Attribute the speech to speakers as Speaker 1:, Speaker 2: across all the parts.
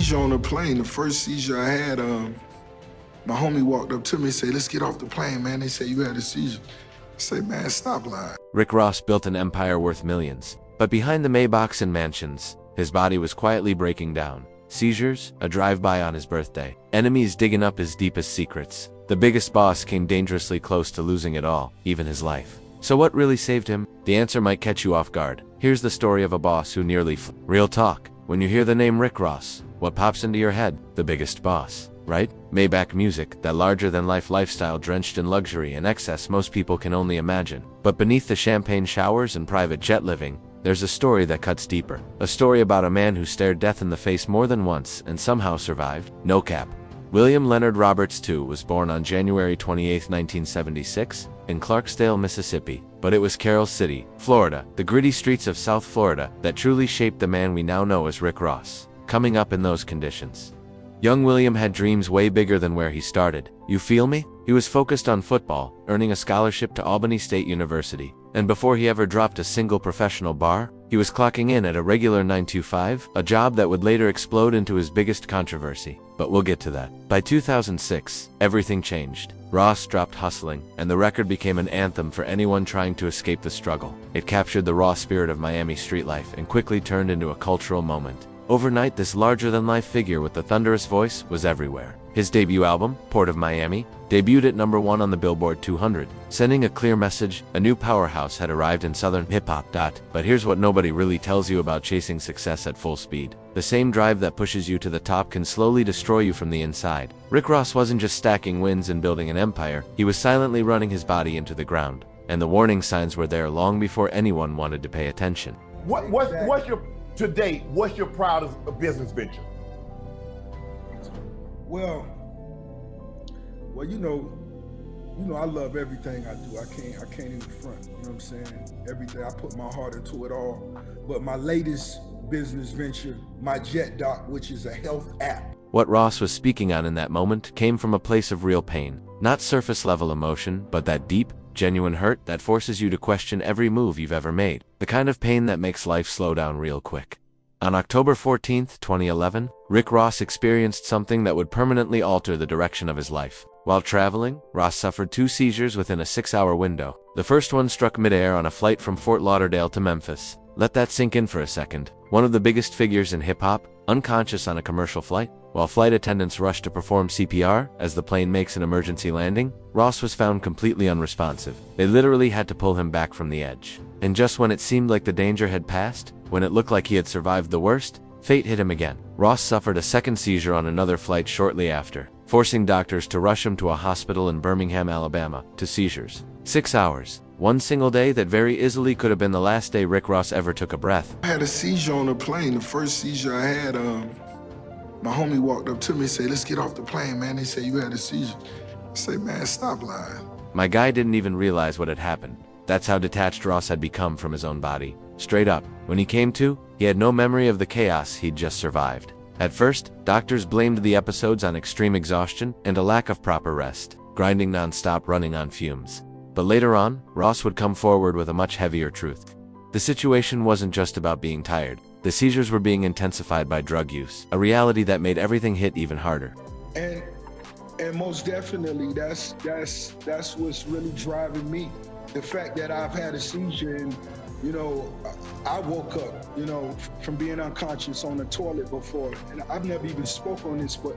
Speaker 1: seizure on the plane. The first seizure I had, my homie walked up to me and said, "Let's get off the plane, man." They say you had a seizure. I say, "Man, stop lying."
Speaker 2: Rick Ross built an empire worth millions, but behind the Maybachs and mansions, his body was quietly breaking down. Seizures, a drive-by on his birthday, enemies digging up his deepest secrets. The biggest boss came dangerously close to losing it all, even his life. So what really saved him? The answer might catch you off guard. Here's the story of a boss who nearly Real talk. When you hear the name Rick Ross, what pops into your head? The biggest boss, right? Maybach music, that larger-than-life lifestyle drenched in luxury and excess most people can only imagine. But beneath the champagne showers and private jet living, there's a story that cuts deeper. A story about a man who stared death in the face more than once and somehow survived. No cap. William Leonard Roberts II was born on January 28, 1976, in Clarksdale, Mississippi. But it was Carol City, Florida, the gritty streets of South Florida, that truly shaped the man we now know as Rick Ross. Coming up in those conditions, young William had dreams way bigger than where he started. You feel me? He was focused on football, earning a scholarship to Albany State University. And before he ever dropped a single professional bar, he was clocking in at a regular 9-to-5, a job that would later explode into his biggest controversy. But we'll get to that. By 2006, everything changed. Ross dropped hustling, and the record became an anthem for anyone trying to escape the struggle. It captured the raw spirit of Miami street life and quickly turned into a cultural moment. Overnight, this larger-than-life figure with the thunderous voice was everywhere. His debut album, Port of Miami, debuted at #1 on the Billboard 200, sending a clear message: a new powerhouse had arrived in southern hip-hop. But here's what nobody really tells you about chasing success at full speed. The same drive that pushes you to the top can slowly destroy you from the inside. Rick Ross wasn't just stacking wins and building an empire, he was silently running his body into the ground. And the warning signs were there long before anyone wanted to pay attention.
Speaker 3: What's your proudest business venture?
Speaker 1: Well, you know, I love everything I do. I can't even front. You know what I'm saying? Everything, I put my heart into it all. But my latest business venture, my Jet Doc, which is a health app.
Speaker 2: What Ross was speaking on in that moment came from a place of real pain. Not surface-level emotion, but that deep, genuine hurt that forces you to question every move you've ever made. The kind of pain that makes life slow down real quick. On October 14, 2011, Rick Ross experienced something that would permanently alter the direction of his life. While traveling, Ross suffered 2 seizures within a 6-hour window. The first one struck midair on a flight from Fort Lauderdale to Memphis. Let that sink in for a second. One of the biggest figures in hip-hop, unconscious on a commercial flight. While flight attendants rushed to perform CPR as the plane makes an emergency landing, Ross was found completely unresponsive. They literally had to pull him back from the edge. And just when it seemed like the danger had passed, when it looked like he had survived the worst, fate hit him again. Ross suffered a second seizure on another flight shortly after, forcing doctors to rush him to a hospital in Birmingham, Alabama, to seizures. 6 hours. One single day that very easily could have been the last day Rick Ross ever took a breath.
Speaker 1: I had a seizure on the plane. The first seizure I had, my homie walked up to me and said, "Let's get off the plane, man." They say you had a seizure. I say, "Man, stop lying."
Speaker 2: My guy didn't even realize what had happened. That's how detached Ross had become from his own body. Straight up. When he came to, he had no memory of the chaos he'd just survived. At first, doctors blamed the episodes on extreme exhaustion and a lack of proper rest, grinding non-stop, running on fumes. But later on, Ross would come forward with a much heavier truth. The situation wasn't just about being tired. The seizures were being intensified by drug use, a reality that made everything hit even harder.
Speaker 1: And most definitely, that's what's really driving me. The fact that I've had a seizure and, you know, I woke up, you know, from being unconscious on the toilet before. And I've never even spoke on this, but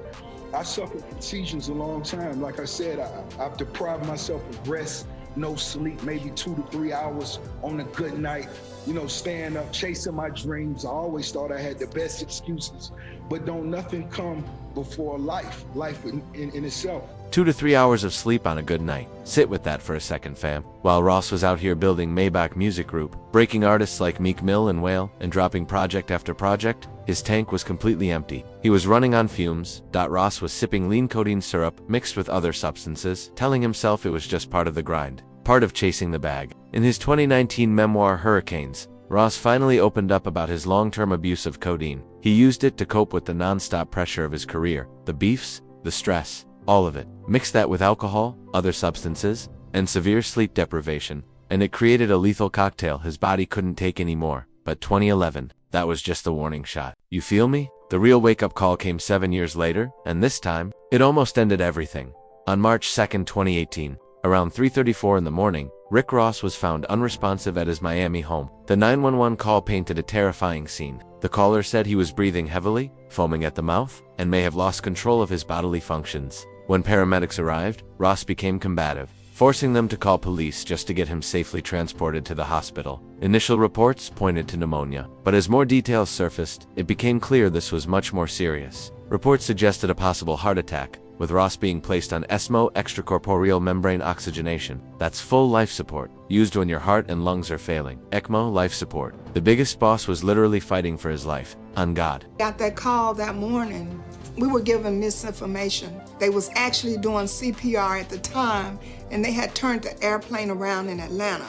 Speaker 1: I suffered from seizures a long time. Like I said, I've deprived myself of rest, no sleep, maybe 2 to 3 hours on a good night, you know, staying up, chasing my dreams. I always thought I had the best excuses, but don't nothing come before life in itself.
Speaker 2: 2 to 3 hours of sleep on a good night. Sit with that for a second, fam. While Ross was out here building Maybach Music Group, breaking artists like Meek Mill and Whale, and dropping project after project, his tank was completely empty. He was running on fumes. Ross was sipping lean codeine syrup mixed with other substances, telling himself it was just part of the grind, part of chasing the bag. In his 2019 memoir, Hurricanes, Ross finally opened up about his long-term abuse of codeine. He used it to cope with the non-stop pressure of his career, the beefs, the stress, all of it. Mix that with alcohol, other substances, and severe sleep deprivation, and it created a lethal cocktail his body couldn't take anymore. But 2011, that was just the warning shot. You feel me? The real wake-up call came 7 years later, and this time, it almost ended everything. On March 2, 2018, around 3:34 in the morning, Rick Ross was found unresponsive at his Miami home. The 911 call painted a terrifying scene. The caller said he was breathing heavily, foaming at the mouth, and may have lost control of his bodily functions. When paramedics arrived, Ross became combative, forcing them to call police just to get him safely transported to the hospital. Initial reports pointed to pneumonia, but as more details surfaced, it became clear this was much more serious. Reports suggested a possible heart attack, with Ross being placed on ECMO, extracorporeal membrane oxygenation. That's full life support, used when your heart and lungs are failing. ECMO, life support. The biggest boss was literally fighting for his life, on God.
Speaker 4: Got that call that morning. We were given misinformation. They was actually doing CPR at the time, and they had turned the airplane around in Atlanta.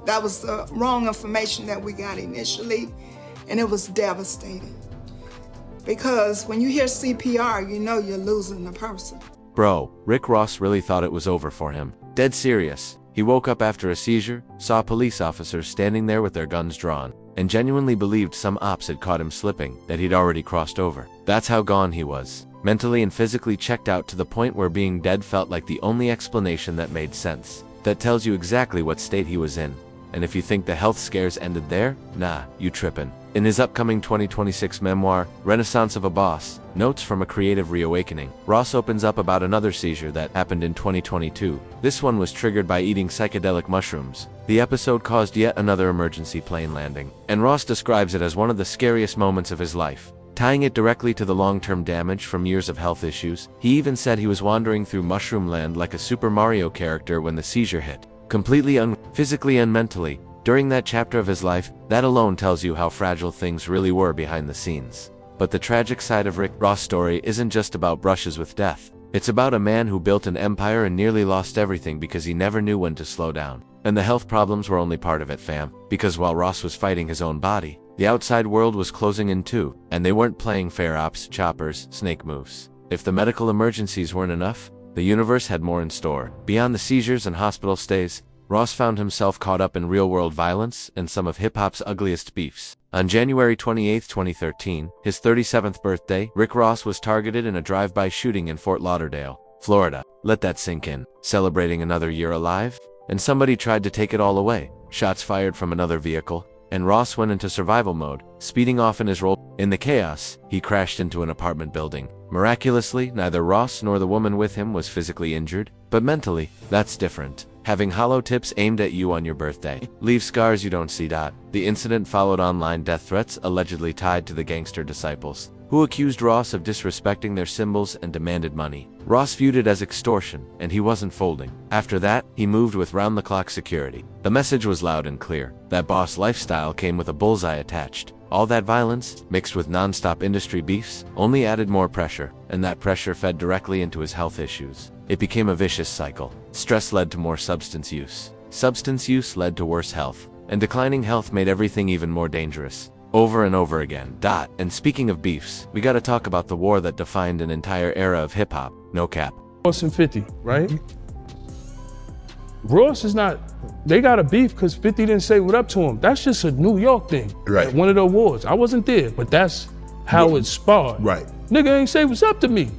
Speaker 4: That was the wrong information that we got initially, and it was devastating. Because when you hear CPR, you know you're losing a person.
Speaker 2: Bro, Rick Ross really thought it was over for him. Dead serious. He woke up after a seizure, saw police officers standing there with their guns drawn, and genuinely believed some ops had caught him slipping, that he'd already crossed over. That's how gone he was. Mentally and physically checked out to the point where being dead felt like the only explanation that made sense. That tells you exactly what state he was in. And if you think the health scares ended there, nah, you trippin'. In his upcoming 2026 memoir, Renaissance of a Boss, Notes from a Creative Reawakening, Ross opens up about another seizure that happened in 2022. This one was triggered by eating psychedelic mushrooms. The episode caused yet another emergency plane landing, and Ross describes it as one of the scariest moments of his life. Tying it directly to the long-term damage from years of health issues, he even said he was wandering through mushroom land like a Super Mario character when the seizure hit. Completely physically and mentally. During that chapter of his life, that alone tells you how fragile things really were behind the scenes. But the tragic side of Rick Ross' story isn't just about brushes with death. It's about a man who built an empire and nearly lost everything because he never knew when to slow down. And the health problems were only part of it, fam. Because while Ross was fighting his own body, the outside world was closing in too, and they weren't playing fair ops, choppers, snake moves. If the medical emergencies weren't enough, the universe had more in store. Beyond the seizures and hospital stays, Ross found himself caught up in real-world violence and some of hip-hop's ugliest beefs. On January 28, 2013, his 37th birthday, Rick Ross was targeted in a drive-by shooting in Fort Lauderdale, Florida. Let that sink in. Celebrating another year alive? And somebody tried to take it all away. Shots fired from another vehicle, and Ross went into survival mode, speeding off in his roll. In the chaos, he crashed into an apartment building. Miraculously, neither Ross nor the woman with him was physically injured, but mentally, that's different. Having hollow tips aimed at you on your birthday leave scars you don't see. The incident followed online death threats allegedly tied to the gangster disciples, who accused Ross of disrespecting their symbols and demanded money. Ross viewed it as extortion, and he wasn't folding. After that, he moved with round-the-clock security. The message was loud and clear. That boss lifestyle came with a bullseye attached. All that violence, mixed with non-stop industry beefs, only added more pressure, and that pressure fed directly into his health issues. It became a vicious cycle. Stress led to more substance use. Substance use led to worse health. And declining health made everything even more dangerous. Over and over again. And speaking of beefs, we gotta talk about the war that defined an entire era of hip-hop. No cap.
Speaker 5: Ross and 50, right? Ross is not, they got a beef because 50 didn't say what up to him. That's just a New York thing.
Speaker 3: Right.
Speaker 5: At one of the awards. I wasn't there, but that's how it sparred.
Speaker 3: Right.
Speaker 5: Nigga ain't say what's up to me.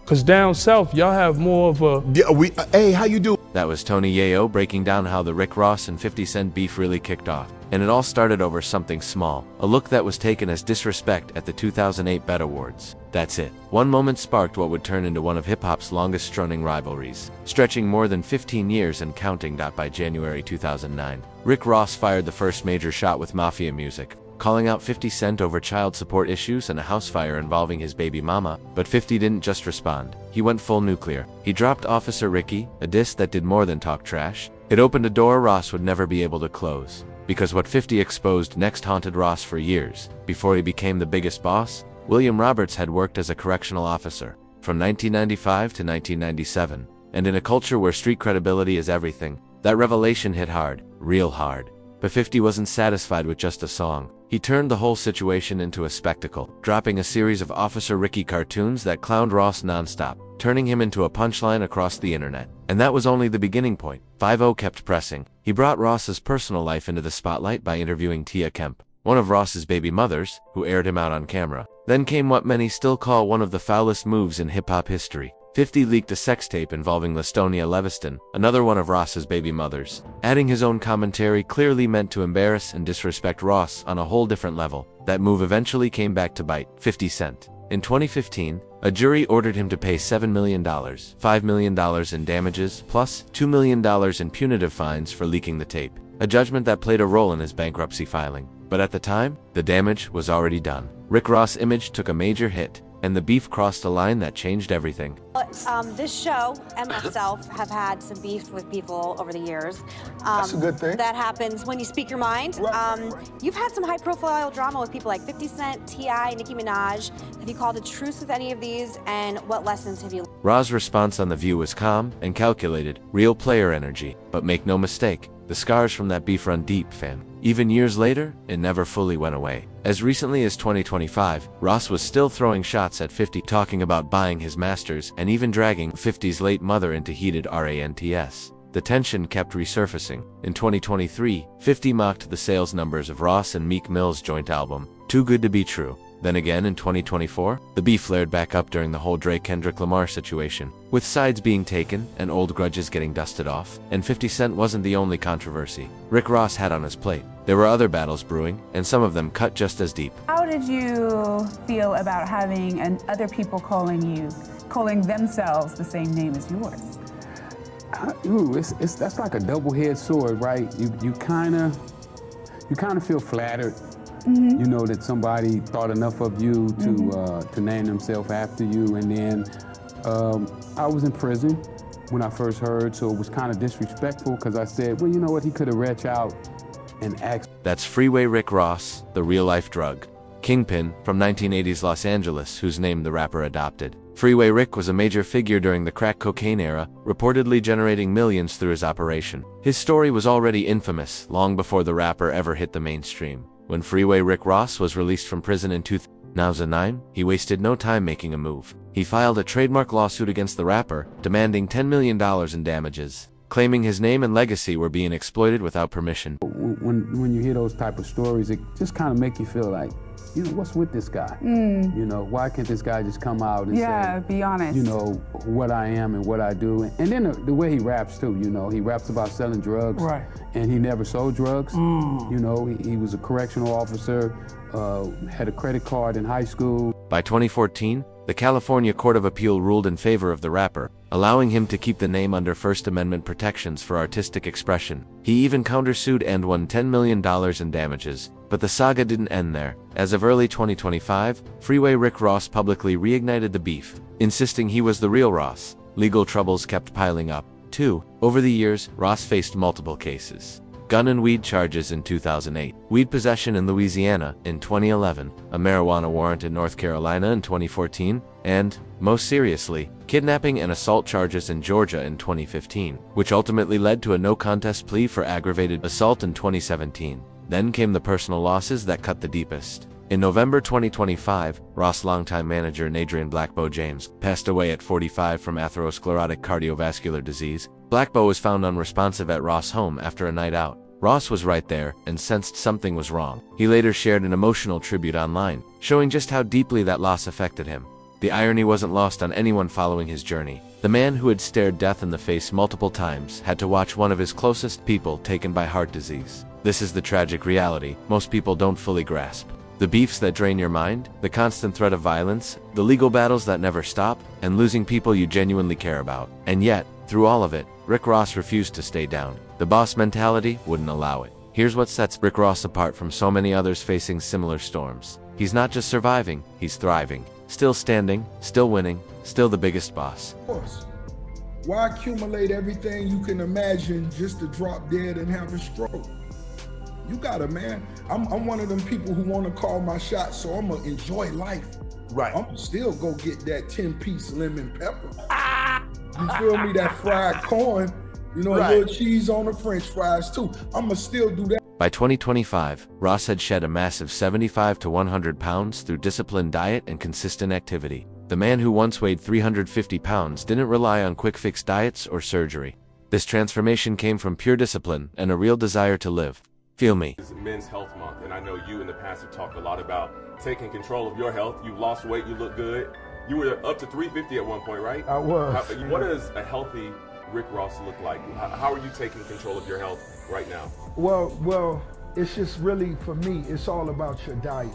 Speaker 5: Cause down south, y'all have more of a...
Speaker 3: Yeah, hey, how you do?
Speaker 2: That was Tony Yayo breaking down how the Rick Ross and 50 Cent beef really kicked off. And it all started over something small, a look that was taken as disrespect at the 2008 BET Awards. That's it. One moment sparked what would turn into one of hip-hop's longest-running rivalries, stretching more than 15 years and counting. By January 2009, Rick Ross fired the first major shot with Mafia music, calling out 50 Cent over child support issues and a house fire involving his baby mama. But 50 didn't just respond. He went full nuclear. He dropped Officer Ricky, a diss that did more than talk trash. It opened a door Ross would never be able to close. Because what 50 exposed next haunted Ross for years. Before he became the biggest boss, William Roberts had worked as a correctional officer from 1995 to 1997. And in a culture where street credibility is everything, that revelation hit hard, real hard. But 50 wasn't satisfied with just a song. He turned the whole situation into a spectacle, dropping a series of Officer Ricky cartoons that clowned Ross nonstop, turning him into a punchline across the internet. And that was only the beginning point. 5-0 kept pressing. He brought Ross's personal life into the spotlight by interviewing Tia Kemp, one of Ross's baby mothers, who aired him out on camera. Then came what many still call one of the foulest moves in hip-hop history. 50 leaked a sex tape involving Lastonia Leviston, another one of Ross's baby mothers. Adding his own commentary clearly meant to embarrass and disrespect Ross on a whole different level. That move eventually came back to bite 50 Cent. In 2015, a jury ordered him to pay $7 million, $5 million in damages, plus $2 million in punitive fines for leaking the tape, a judgment that played a role in his bankruptcy filing. But at the time, the damage was already done. Rick Ross' image took a major hit, and the beef crossed a line that changed everything.
Speaker 6: This show and myself have had some beef with people over the years.
Speaker 1: That's a good thing.
Speaker 6: That happens when you speak your mind. You've had some high-profile drama with people like 50 Cent, T.I., Nicki Minaj. Have you called a truce with any of these, and what lessons have you learned?
Speaker 2: Ra's response on The View was calm and calculated, real player energy. But make no mistake, the scars from that beef run deep, fam. Even years later, it never fully went away. As recently as 2025, Ross was still throwing shots at 50, talking about buying his masters and even dragging 50's late mother into heated rants. The tension kept resurfacing. In 2023, 50 mocked the sales numbers of Ross and Meek Mill's joint album, Too Good to Be True. Then again in 2024, the beef flared back up during the whole Drake-Kendrick Lamar situation, with sides being taken and old grudges getting dusted off. And 50 Cent wasn't the only controversy Rick Ross had on his plate. There were other battles brewing, and some of them cut just as deep.
Speaker 7: How did you feel about having other people calling themselves the same name as yours?
Speaker 8: That's like a double-edged sword, right? You kind of feel flattered.
Speaker 7: Mm-hmm.
Speaker 8: You know that somebody thought enough of you to name themselves after you. And then I was in prison when I first heard, so it was kind of disrespectful because I said, well, you know what, he could have reached out and asked.
Speaker 2: That's Freeway Rick Ross, the real-life drug kingpin from 1980s Los Angeles, whose name the rapper adopted. Freeway Rick was a major figure during the crack cocaine era, reportedly generating millions through his operation. His story was already infamous long before the rapper ever hit the mainstream. When Freeway Rick Ross was released from prison in 2009, he wasted no time making a move. He filed a trademark lawsuit against the rapper, demanding $10 million in damages, claiming his name and legacy were being exploited without permission.
Speaker 8: When you hear those type of stories, it just kind of make you feel like, you know, what's with this guy? You know, why can't this guy just come out and say,
Speaker 7: be honest.
Speaker 8: you know, what I am and what I do? And then the way he raps too, you know, he raps about selling drugs.
Speaker 5: Right.
Speaker 8: And he never sold drugs. You know, he was a correctional officer, had a credit card in high school.
Speaker 2: By 2014, the California Court of Appeal ruled in favor of the rapper, allowing him to keep the name under First Amendment protections for artistic expression. He even countersued and won $10 million in damages. But the saga didn't end there. As of early 2025, Freeway Rick Ross publicly reignited the beef, insisting he was the real Ross. Legal troubles kept piling up, too. Over the years, Ross faced multiple cases. Gun and weed charges in 2008, weed possession in Louisiana in 2011, a marijuana warrant in North Carolina in 2014, and, most seriously, kidnapping and assault charges in Georgia in 2015, which ultimately led to a no-contest plea for aggravated assault in 2017. Then came the personal losses that cut the deepest. In November 2025, Ross' longtime manager Nadrian Blackbow James passed away at 45 from atherosclerotic cardiovascular disease. Blackbow was found unresponsive at Ross' home after a night out. Ross was right there and sensed something was wrong. He later shared an emotional tribute online, showing just how deeply that loss affected him. The irony wasn't lost on anyone following his journey. The man who had stared death in the face multiple times had to watch one of his closest people taken by heart disease. This is the tragic reality most people don't fully grasp. The beefs that drain your mind, the constant threat of violence, the legal battles that never stop, and losing people you genuinely care about. And yet, through all of it, Rick Ross refused to stay down. The boss mentality wouldn't allow it. Here's what sets Rick Ross apart from so many others facing similar storms. He's not just surviving, he's thriving. Still standing, still winning, still the biggest boss.
Speaker 1: Of course. Why accumulate everything you can imagine just to drop dead and have a stroke? You got it, man. I'm one of them people who want to call my shot, so I'm gonna enjoy life.
Speaker 3: Right.
Speaker 1: I'm still go get that 10-piece lemon pepper. You feel me? That fried corn, you know, a little cheese on the French fries too. I'm gonna still do that.
Speaker 2: By 2025, Ross had shed a massive 75 to 100 pounds through disciplined diet and consistent activity. The man who once weighed 350 pounds didn't rely on quick-fix diets or surgery. This transformation came from pure discipline and a real desire to live. Feel me.
Speaker 9: It's Men's Health Month, and I know you in the past have talked a lot about taking control of your health. You've lost weight, you look good. You were up to 350 at one point, right?
Speaker 3: I was.
Speaker 9: What does a healthy Rick Ross look like? How are you taking control of your health right now?
Speaker 1: Well, it's just really, for me, it's all about your diet.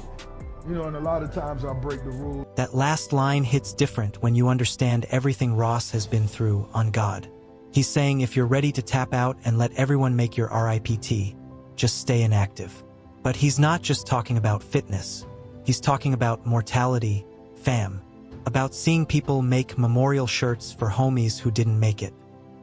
Speaker 1: You know, and a lot of times I break the rules.
Speaker 10: That last line hits different when you understand everything Ross has been through on God. He's saying if you're ready to tap out and let everyone make your RIPT, just stay inactive. But he's not just talking about fitness. He's talking about mortality, fam. About seeing people make memorial shirts for homies who didn't make it.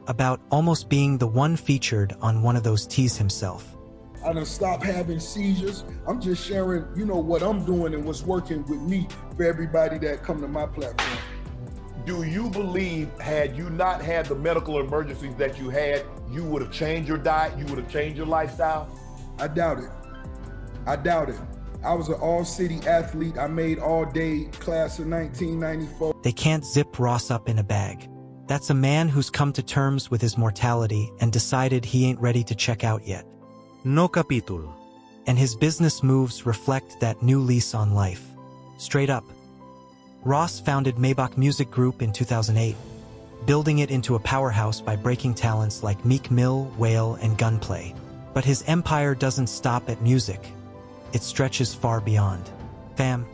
Speaker 10: About almost being the one featured on one of those tees himself.
Speaker 1: I done stopped having seizures. I'm just sharing, you know, what I'm doing and what's working with me for everybody that come to my platform.
Speaker 3: Do you believe, had you not had the medical emergencies that you had, you would have changed your diet, you would have changed your lifestyle?
Speaker 1: I doubt it. I doubt it. I was an all-city athlete. I made all-day class of 1994.
Speaker 10: They can't zip Ross up in a bag. That's a man who's come to terms with his mortality and decided he ain't ready to check out yet. No capítulo. And his business moves reflect that new lease on life. Straight up. Ross founded Maybach Music Group in 2008, building it into a powerhouse by breaking talents like Meek Mill, Whale, and Gunplay. But his empire doesn't stop at music. It stretches far beyond. Fam.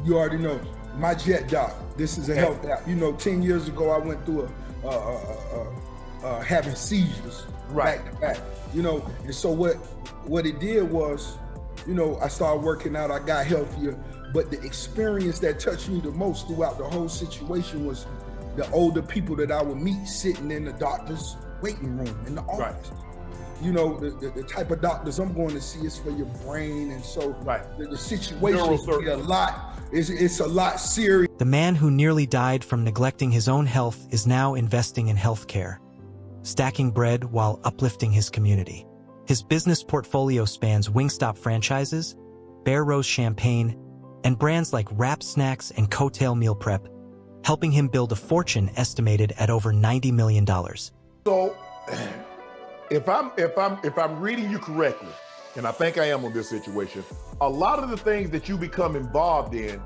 Speaker 1: You already know, my Jet Doc. This is a health app. You know, 10 years ago, I went through having seizures back to back. You know, and so what it did was, you know, I started working out, I got healthier, but the experience that touched me the most throughout the whole situation was the older people that I would meet sitting in the doctor's waiting room, in the office. Right. You know, the type of doctors I'm going to see is for your brain, and so the situation is a lot, it's a lot serious.
Speaker 10: The man who nearly died from neglecting his own health is now investing in healthcare, stacking bread while uplifting his community. His business portfolio spans Wingstop franchises, Bear Rose Champagne, and brands like Wrap Snacks and Coattail Meal Prep, helping him build a fortune estimated at over $90 million.
Speaker 3: So, if I'm reading you correctly, and I think I am on this situation, a lot of the things that you become involved in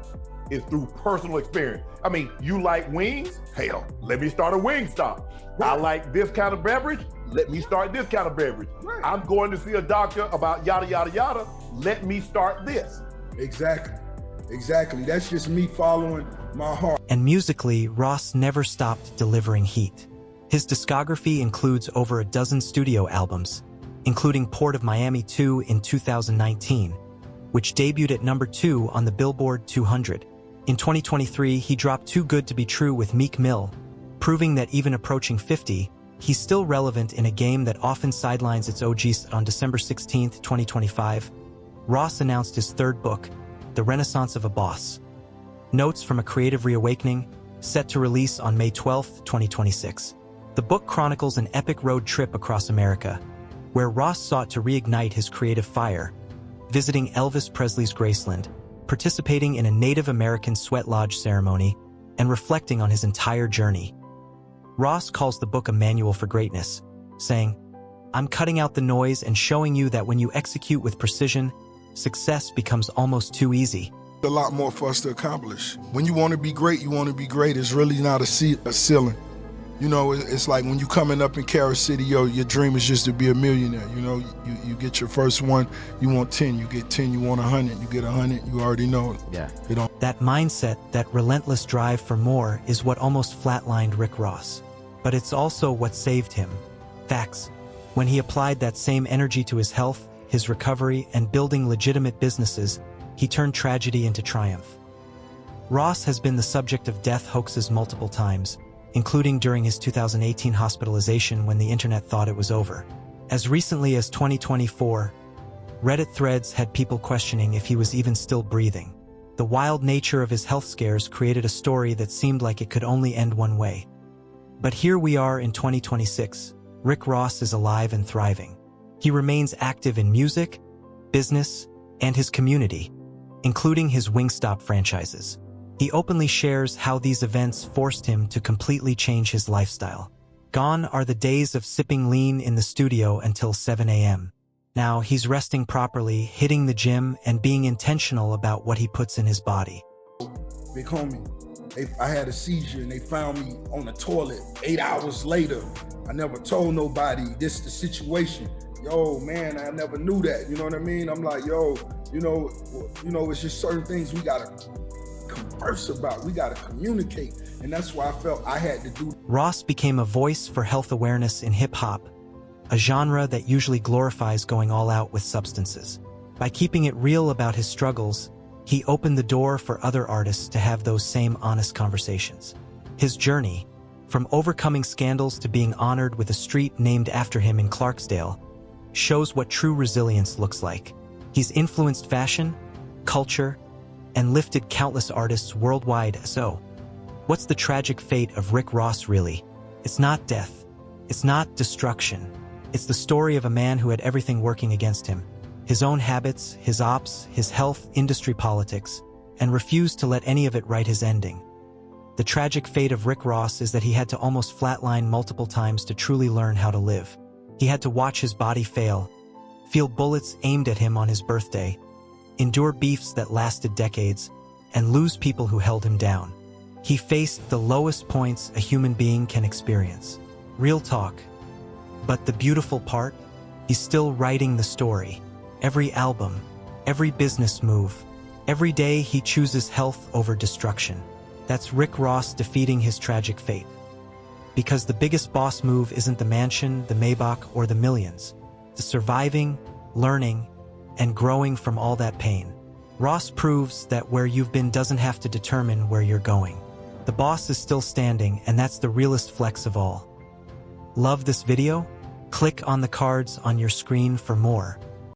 Speaker 3: is through personal experience. I mean, you like wings? Hell, let me start a Wingstop. I like this kind of beverage? Let me start this kind of beverage. Right. I'm going to see a doctor about yada, yada, yada. Let me start this.
Speaker 1: Exactly. That's just me following my heart.
Speaker 10: And musically, Ross never stopped delivering heat. His discography includes over a dozen studio albums, including Port of Miami 2 in 2019, which debuted at number 2 on the Billboard 200. In 2023, he dropped Too Good to Be True with Meek Mill, proving that even approaching 50, he's still relevant in a game that often sidelines its OGs. On December 16, 2025, Ross announced his third book, The Renaissance of a Boss. Notes from a Creative Reawakening, set to release on May 12, 2026. The book chronicles an epic road trip across America, where Ross sought to reignite his creative fire, visiting Elvis Presley's Graceland, participating in a Native American sweat lodge ceremony, and reflecting on his entire journey. Ross calls the book a manual for greatness, saying, "I'm cutting out the noise and showing you that when you execute with precision, success becomes almost too easy."
Speaker 1: A lot more for us to accomplish. When you want to be great, you want to be great. It's really not a ceiling. You know, it's like when you coming up in Carol City, your dream is just to be a millionaire. You know, you get your first one, you want 10, you get 10, you want 100, you get 100, you already know it.
Speaker 10: Yeah. That mindset, that relentless drive for more is what almost flatlined Rick Ross. But it's also what saved him. Facts. When he applied that same energy to his health, his recovery, and building legitimate businesses, he turned tragedy into triumph. Ross has been the subject of death hoaxes multiple times, including during his 2018 hospitalization when the internet thought it was over. As recently as 2024, Reddit threads had people questioning if he was even still breathing. The wild nature of his health scares created a story that seemed like it could only end one way. But here we are in 2026. Rick Ross is alive and thriving. He remains active in music, business, and his community, including his Wingstop franchises. He openly shares how these events forced him to completely change his lifestyle. Gone are the days of sipping lean in the studio until 7 a.m. Now he's resting properly, hitting the gym, and being intentional about what he puts in his body.
Speaker 1: Big homie, I had a seizure and they found me on the toilet 8 hours later. I never told nobody this the situation. Yo, man, I never knew that. You know what I mean? I'm like, yo, you know, it's just certain things we gotta converse about. We gotta communicate. And that's why I felt I had to do.
Speaker 10: Ross became a voice for health awareness in hip-hop, a genre that usually glorifies going all out with substances. By keeping it real about his struggles, he opened the door for other artists to have those same honest conversations. His journey, from overcoming scandals to being honored with a street named after him in Clarksdale, shows what true resilience looks like. He's influenced fashion, culture, and lifted countless artists worldwide. So, what's the tragic fate of Rick Ross really? It's not death. It's not destruction. It's the story of a man who had everything working against him. His own habits, his ops, his health, industry politics, and refused to let any of it write his ending. The tragic fate of Rick Ross is that he had to almost flatline multiple times to truly learn how to live. He had to watch his body fail, feel bullets aimed at him on his birthday, endure beefs that lasted decades, and lose people who held him down. He faced the lowest points a human being can experience. Real talk. But the beautiful part? He's still writing the story. Every album, every business move, every day he chooses health over destruction. That's Rick Ross defeating his tragic fate. Because the biggest boss move isn't the mansion, the Maybach, or the millions. The surviving, learning, and growing from all that pain. Ross proves that where you've been doesn't have to determine where you're going. The boss is still standing, and that's the realest flex of all. Love this video? Click on the cards on your screen for more.